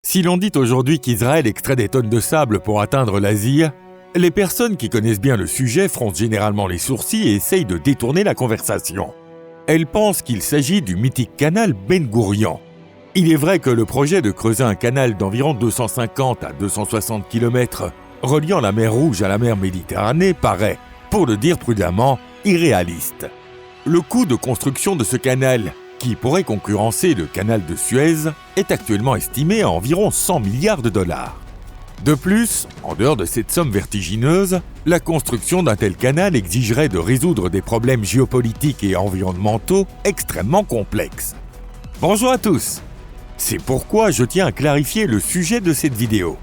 Si l'on dit aujourd'hui qu'Israël extrait des tonnes de sable pour atteindre l'Asie, les personnes qui connaissent bien le sujet froncent généralement les sourcils et essayent de détourner la conversation. Elles pensent qu'il s'agit du mythique canal Ben Gourion. Il est vrai que le projet de creuser un canal d'environ 250 à 260 km reliant la mer Rouge à la mer Méditerranée paraît, pour le dire prudemment, irréaliste. Le coût de construction de ce canal, qui pourrait concurrencer le canal de Suez, est actuellement estimé à environ 100 milliards de dollars. De plus, en dehors de cette somme vertigineuse, la construction d'un tel canal exigerait de résoudre des problèmes géopolitiques et environnementaux extrêmement complexes. Bonjour à tous! C'est pourquoi je tiens à clarifier le sujet de cette vidéo.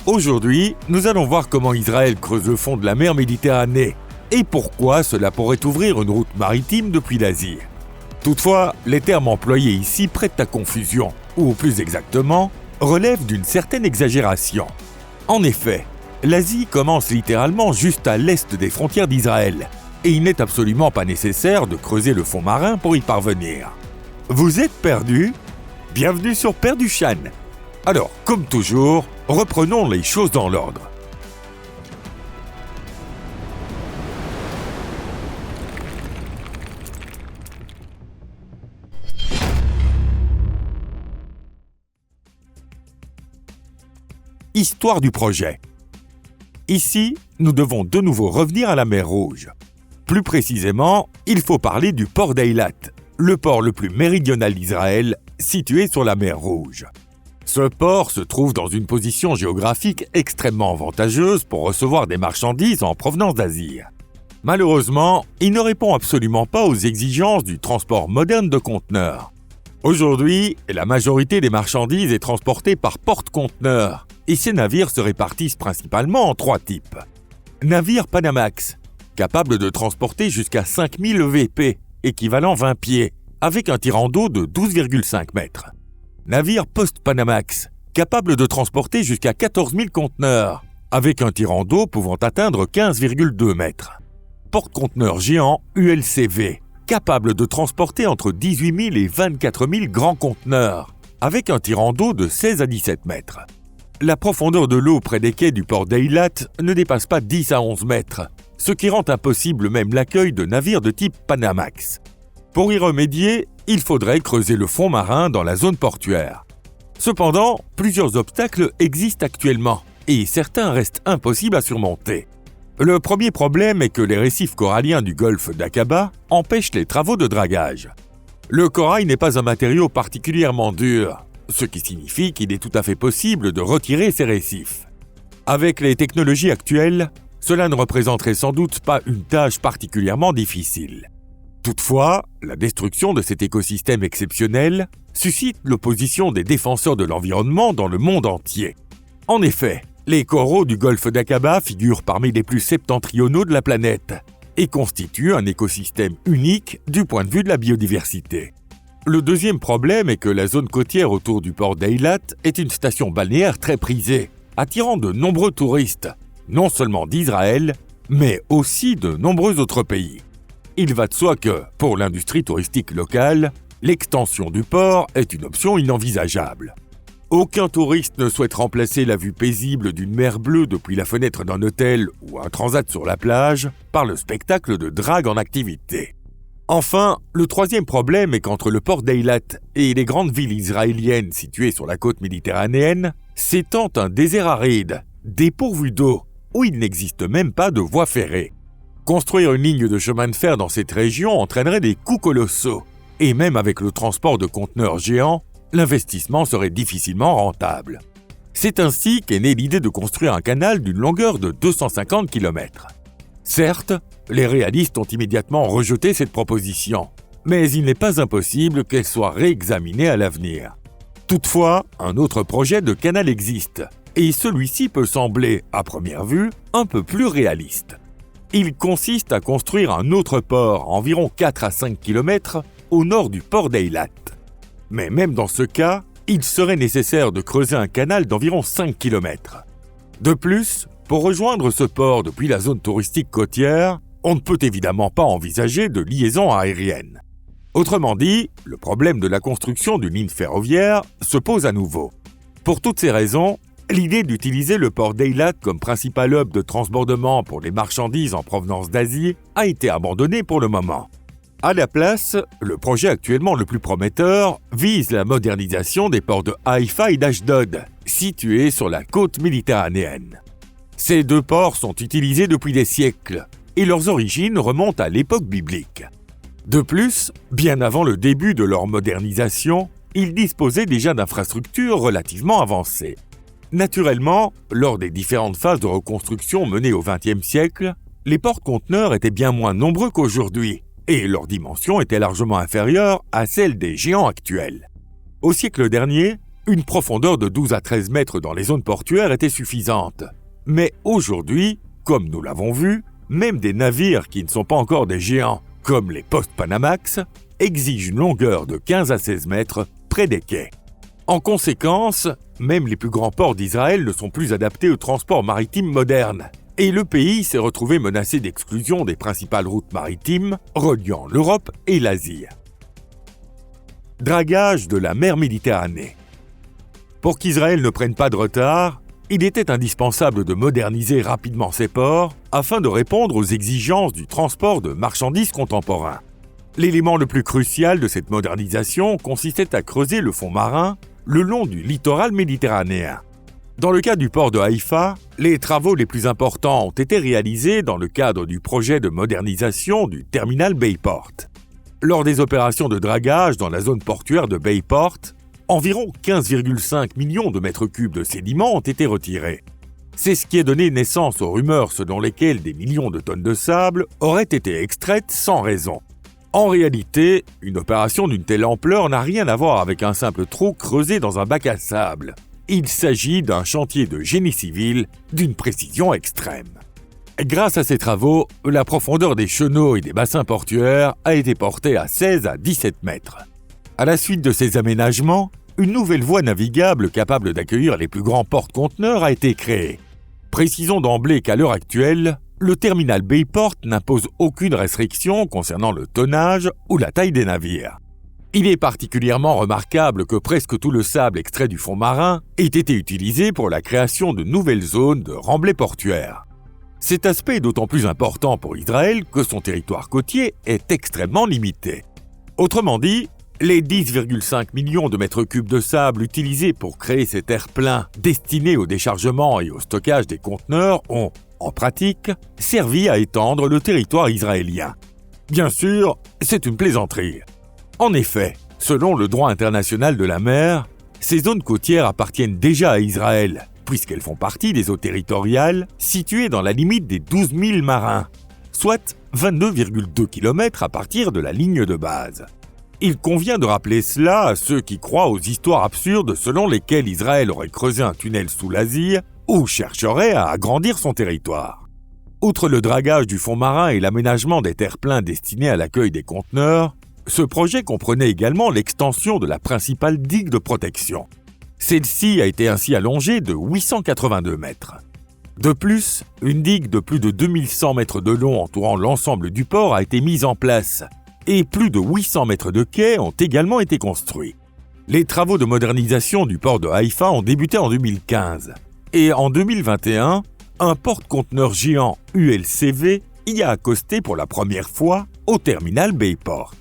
Aujourd'hui, nous allons voir comment Israël creuse le fond de la mer Méditerranée et pourquoi cela pourrait ouvrir une route maritime depuis l'Asie. Toutefois, les termes employés ici prêtent à confusion, ou plus exactement, relèvent d'une certaine exagération. En effet, l'Asie commence littéralement juste à l'est des frontières d'Israël, et il n'est absolument pas nécessaire de creuser le fond marin pour y parvenir. Vous êtes perdu? Bienvenue sur Perduchan. Alors, comme toujours, reprenons les choses dans l'ordre. Histoire du projet. Ici, nous devons de nouveau revenir à la mer Rouge. Plus précisément, il faut parler du port d'Eilat, le port le plus méridional d'Israël, situé sur la mer Rouge. Ce port se trouve dans une position géographique extrêmement avantageuse pour recevoir des marchandises en provenance d'Asie. Malheureusement, il ne répond absolument pas aux exigences du transport moderne de conteneurs. Aujourd'hui, la majorité des marchandises est transportée par porte-conteneurs, et ces navires se répartissent principalement en trois types. Navire Panamax, capable de transporter jusqu'à 5000 EVP, équivalent 20 pieds, avec un tirant d'eau de 12,5 mètres. Navire Post-Panamax, capable de transporter jusqu'à 14 000 conteneurs, avec un tirant d'eau pouvant atteindre 15,2 mètres. Porte-conteneur géant ULCV, capable de transporter entre 18 000 et 24 000 grands conteneurs, avec un tirant d'eau de 16 à 17 mètres. La profondeur de l'eau près des quais du port d'Eilat ne dépasse pas 10 à 11 mètres, ce qui rend impossible même l'accueil de navires de type Panamax. Pour y remédier, il faudrait creuser le fond marin dans la zone portuaire. Cependant, plusieurs obstacles existent actuellement, et certains restent impossibles à surmonter. Le premier problème est que les récifs coralliens du golfe d'Aqaba empêchent les travaux de dragage. Le corail n'est pas un matériau particulièrement dur, ce qui signifie qu'il est tout à fait possible de retirer ces récifs. Avec les technologies actuelles, cela ne représenterait sans doute pas une tâche particulièrement difficile. Toutefois, la destruction de cet écosystème exceptionnel suscite l'opposition des défenseurs de l'environnement dans le monde entier. En effet, les coraux du golfe d'Aqaba figurent parmi les plus septentrionaux de la planète et constituent un écosystème unique du point de vue de la biodiversité. Le deuxième problème est que la zone côtière autour du port d'Eilat est une station balnéaire très prisée, attirant de nombreux touristes, non seulement d'Israël, mais aussi de nombreux autres pays. Il va de soi que, pour l'industrie touristique locale, l'extension du port est une option inenvisageable. Aucun touriste ne souhaite remplacer la vue paisible d'une mer bleue depuis la fenêtre d'un hôtel ou un transat sur la plage par le spectacle de drague en activité. Enfin, le troisième problème est qu'entre le port d'Eilat et les grandes villes israéliennes situées sur la côte méditerranéenne, s'étend un désert aride, dépourvu d'eau, où il n'existe même pas de voie ferrée. Construire une ligne de chemin de fer dans cette région entraînerait des coûts colossaux, et même avec le transport de conteneurs géants, l'investissement serait difficilement rentable. C'est ainsi qu'est née l'idée de construire un canal d'une longueur de 250 km. Certes, les réalistes ont immédiatement rejeté cette proposition, mais il n'est pas impossible qu'elle soit réexaminée à l'avenir. Toutefois, un autre projet de canal existe, et celui-ci peut sembler, à première vue, un peu plus réaliste. Il consiste à construire un autre port, environ 4 à 5 km, au nord du port d'Eilat. Mais même dans ce cas, il serait nécessaire de creuser un canal d'environ 5 km. De plus, pour rejoindre ce port depuis la zone touristique côtière, on ne peut évidemment pas envisager de liaison aérienne. Autrement dit, le problème de la construction d'une ligne ferroviaire se pose à nouveau. Pour toutes ces raisons, l'idée d'utiliser le port d'Eilat comme principal hub de transbordement pour les marchandises en provenance d'Asie a été abandonnée pour le moment. À la place, le projet actuellement le plus prometteur vise la modernisation des ports de Haïfa et d'Ashdod, situés sur la côte méditerranéenne. Ces deux ports sont utilisés depuis des siècles et leurs origines remontent à l'époque biblique. De plus, bien avant le début de leur modernisation, ils disposaient déjà d'infrastructures relativement avancées. Naturellement, lors des différentes phases de reconstruction menées au XXe siècle, les porte-conteneurs étaient bien moins nombreux qu'aujourd'hui, et leur dimension était largement inférieure à celle des géants actuels. Au siècle dernier, une profondeur de 12 à 13 mètres dans les zones portuaires était suffisante. Mais aujourd'hui, comme nous l'avons vu, même des navires qui ne sont pas encore des géants, comme les Post-Panamax, exigent une longueur de 15 à 16 mètres près des quais. En conséquence, même les plus grands ports d'Israël ne sont plus adaptés au transport maritime moderne, et le pays s'est retrouvé menacé d'exclusion des principales routes maritimes reliant l'Europe et l'Asie. Dragage de la mer Méditerranée. Pour qu'Israël ne prenne pas de retard, il était indispensable de moderniser rapidement ses ports afin de répondre aux exigences du transport de marchandises contemporain. L'élément le plus crucial de cette modernisation consistait à creuser le fond marin le long du littoral méditerranéen. Dans le cas du port de Haïfa, les travaux les plus importants ont été réalisés dans le cadre du projet de modernisation du terminal Bayport. Lors des opérations de dragage dans la zone portuaire de Bayport, environ 15,5 millions de mètres cubes de sédiments ont été retirés. C'est ce qui a donné naissance aux rumeurs selon lesquelles des millions de tonnes de sable auraient été extraites sans raison. En réalité, une opération d'une telle ampleur n'a rien à voir avec un simple trou creusé dans un bac à sable. Il s'agit d'un chantier de génie civil d'une précision extrême. Grâce à ces travaux, la profondeur des chenaux et des bassins portuaires a été portée à 16 à 17 mètres. À la suite de ces aménagements, une nouvelle voie navigable capable d'accueillir les plus grands porte-conteneurs a été créée. Précisons d'emblée qu'à l'heure actuelle, le terminal Bayport n'impose aucune restriction concernant le tonnage ou la taille des navires. Il est particulièrement remarquable que presque tout le sable extrait du fond marin ait été utilisé pour la création de nouvelles zones de remblais portuaires. Cet aspect est d'autant plus important pour Israël que son territoire côtier est extrêmement limité. Autrement dit, les 10,5 millions de mètres cubes de sable utilisés pour créer ces terre-pleins destinés au déchargement et au stockage des conteneurs ont, en pratique, servi à étendre le territoire israélien. Bien sûr, c'est une plaisanterie. En effet, selon le droit international de la mer, ces zones côtières appartiennent déjà à Israël, puisqu'elles font partie des eaux territoriales situées dans la limite des 12 000 marins, soit 22,2 km à partir de la ligne de base. Il convient de rappeler cela à ceux qui croient aux histoires absurdes selon lesquelles Israël aurait creusé un tunnel sous l'Asie ou chercherait à agrandir son territoire. Outre le dragage du fond marin et l'aménagement des terre-pleins destinés à l'accueil des conteneurs, ce projet comprenait également l'extension de la principale digue de protection. Celle-ci a été ainsi allongée de 882 mètres. De plus, une digue de plus de 2100 mètres de long entourant l'ensemble du port a été mise en place et plus de 800 mètres de quais ont également été construits. Les travaux de modernisation du port de Haïfa ont débuté en 2015 et en 2021, un porte-conteneur géant ULCV y a accosté pour la première fois au terminal Bayport.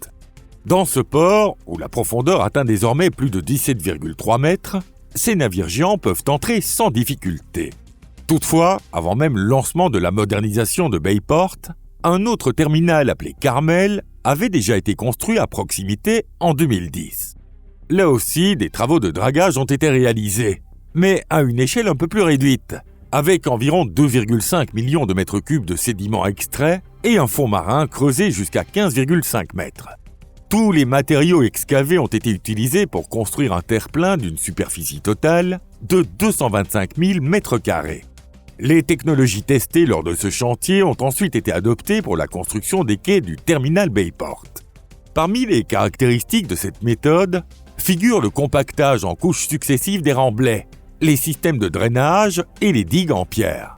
Dans ce port, où la profondeur atteint désormais plus de 17,3 mètres, ces navires géants peuvent entrer sans difficulté. Toutefois, avant même le lancement de la modernisation de Bayport, un autre terminal appelé Carmel avait déjà été construit à proximité en 2010. Là aussi, des travaux de dragage ont été réalisés, mais à une échelle un peu plus réduite, avec environ 2,5 millions de mètres cubes de sédiments extraits et un fond marin creusé jusqu'à 15,5 mètres. Tous les matériaux excavés ont été utilisés pour construire un terre-plein d'une superficie totale de 225 000 mètres carrés. Les technologies testées lors de ce chantier ont ensuite été adoptées pour la construction des quais du terminal Bayport. Parmi les caractéristiques de cette méthode figurent le compactage en couches successives des remblais, les systèmes de drainage et les digues en pierre.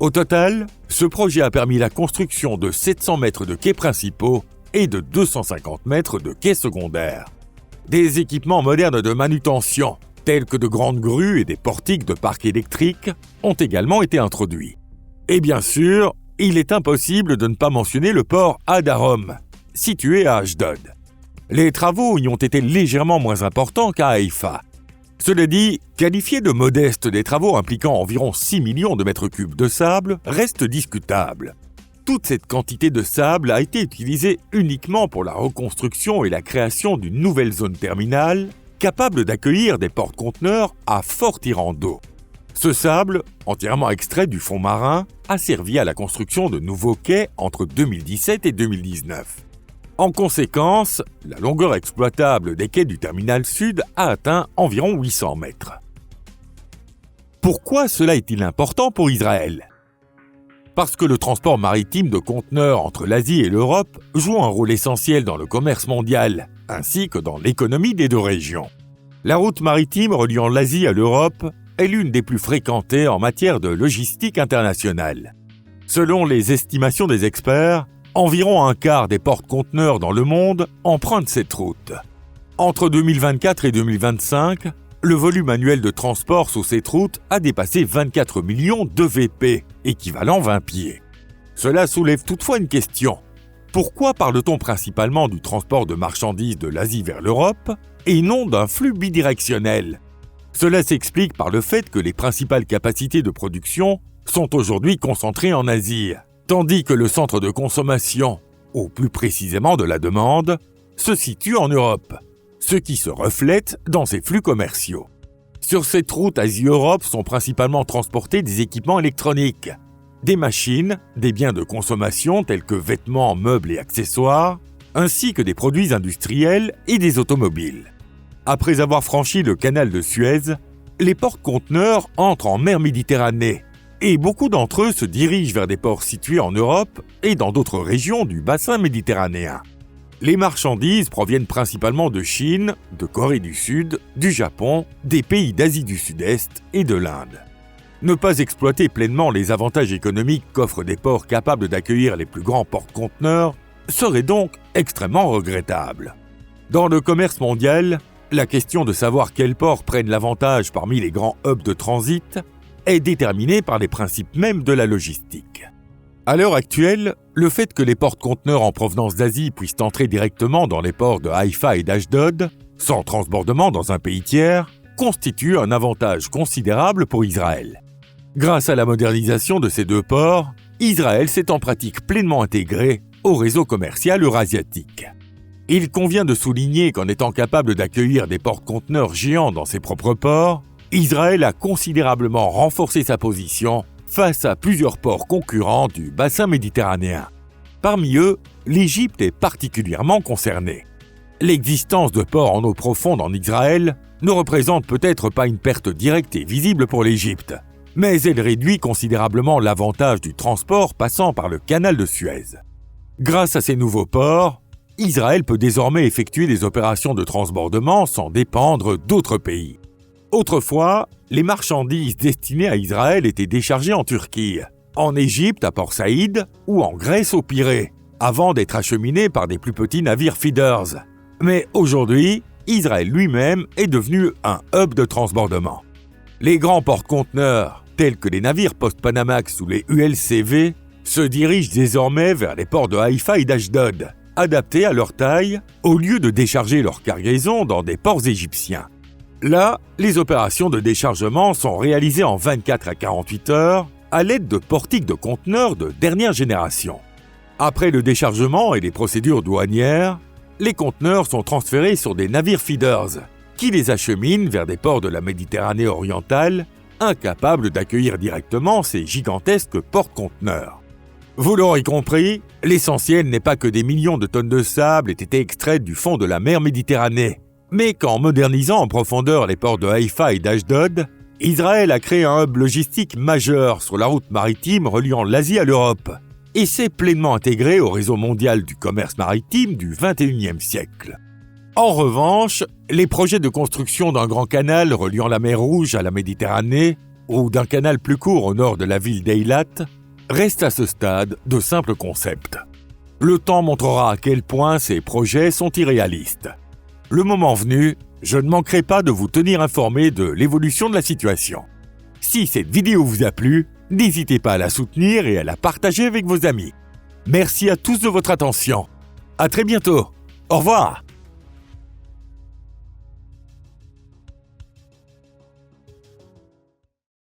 Au total, ce projet a permis la construction de 700 mètres de quais principaux et de 250 mètres de quais secondaires. Des équipements modernes de manutention, tels que de grandes grues et des portiques de parcs électriques, ont également été introduits. Et bien sûr, il est impossible de ne pas mentionner le port Adarom, situé à Ashdod. Les travaux y ont été légèrement moins importants qu'à Haïfa. Cela dit, qualifier de modestes des travaux impliquant environ 6 millions de mètres cubes de sable reste discutable. Toute cette quantité de sable a été utilisée uniquement pour la reconstruction et la création d'une nouvelle zone terminale capable d'accueillir des porte-conteneurs à fort tirant d'eau. Ce sable, entièrement extrait du fond marin, a servi à la construction de nouveaux quais entre 2017 et 2019. En conséquence, la longueur exploitable des quais du terminal sud a atteint environ 800 mètres. Pourquoi cela est-il important pour Israël ? Parce que le transport maritime de conteneurs entre l'Asie et l'Europe joue un rôle essentiel dans le commerce mondial, ainsi que dans l'économie des deux régions. La route maritime reliant l'Asie à l'Europe est l'une des plus fréquentées en matière de logistique internationale. Selon les estimations des experts, environ un quart des porte-conteneurs dans le monde empruntent cette route. Entre 2024 et 2025, le volume annuel de transport sur cette route a dépassé 24 millions d'EVP, équivalent 20 pieds. Cela soulève toutefois une question. Pourquoi parle-t-on principalement du transport de marchandises de l'Asie vers l'Europe et non d'un flux bidirectionnel ? Cela s'explique par le fait que les principales capacités de production sont aujourd'hui concentrées en Asie, tandis que le centre de consommation, ou plus précisément de la demande, se situe en Europe, ce qui se reflète dans ces flux commerciaux. Sur cette route Asie-Europe sont principalement transportés des équipements électroniques, des machines, des biens de consommation tels que vêtements, meubles et accessoires, ainsi que des produits industriels et des automobiles. Après avoir franchi le canal de Suez, les porte-conteneurs entrent en mer Méditerranée, et beaucoup d'entre eux se dirigent vers des ports situés en Europe et dans d'autres régions du bassin méditerranéen. Les marchandises proviennent principalement de Chine, de Corée du Sud, du Japon, des pays d'Asie du Sud-Est et de l'Inde. Ne pas exploiter pleinement les avantages économiques qu'offrent des ports capables d'accueillir les plus grands porte-conteneurs serait donc extrêmement regrettable. Dans le commerce mondial, la question de savoir quels ports prennent l'avantage parmi les grands hubs de transit est déterminée par les principes mêmes de la logistique. À l'heure actuelle, le fait que les porte-conteneurs en provenance d'Asie puissent entrer directement dans les ports de Haïfa et d'Ashdod, sans transbordement dans un pays tiers, constitue un avantage considérable pour Israël. Grâce à la modernisation de ces deux ports, Israël s'est en pratique pleinement intégré au réseau commercial eurasiatique. Il convient de souligner qu'en étant capable d'accueillir des porte-conteneurs géants dans ses propres ports, Israël a considérablement renforcé sa position face à plusieurs ports concurrents du bassin méditerranéen. Parmi eux, l'Égypte est particulièrement concernée. L'existence de ports en eau profonde en Israël ne représente peut-être pas une perte directe et visible pour l'Égypte, mais elle réduit considérablement l'avantage du transport passant par le canal de Suez. Grâce à ces nouveaux ports, Israël peut désormais effectuer des opérations de transbordement sans dépendre d'autres pays. Autrefois, les marchandises destinées à Israël étaient déchargées en Turquie, en Égypte à Port Saïd ou en Grèce au Pirée, avant d'être acheminées par des plus petits navires feeders. Mais aujourd'hui, Israël lui-même est devenu un hub de transbordement. Les grands porte-conteneurs, tels que les navires post-Panamax ou les ULCV, se dirigent désormais vers les ports de Haïfa et d'Ashdod, adaptés à leur taille, au lieu de décharger leur cargaison dans des ports égyptiens. Là, les opérations de déchargement sont réalisées en 24 à 48 heures à l'aide de portiques de conteneurs de dernière génération. Après le déchargement et les procédures douanières, les conteneurs sont transférés sur des navires feeders qui les acheminent vers des ports de la Méditerranée orientale, incapables d'accueillir directement ces gigantesques porte-conteneurs. Vous l'aurez compris, l'essentiel n'est pas que des millions de tonnes de sable aient été extraites du fond de la mer Méditerranée, mais qu'en modernisant en profondeur les ports de Haïfa et d'Ashdod, Israël a créé un hub logistique majeur sur la route maritime reliant l'Asie à l'Europe et s'est pleinement intégré au réseau mondial du commerce maritime du XXIe siècle. En revanche, les projets de construction d'un grand canal reliant la mer Rouge à la Méditerranée ou d'un canal plus court au nord de la ville d'Eilat restent à ce stade de simples concepts. Le temps montrera à quel point ces projets sont irréalistes. Le moment venu, Je ne manquerai pas de vous tenir informé de l'évolution de la situation. Si cette vidéo vous a plu, n'hésitez pas à la soutenir et à la partager avec vos amis. Merci à tous de votre attention. À très bientôt. Au revoir.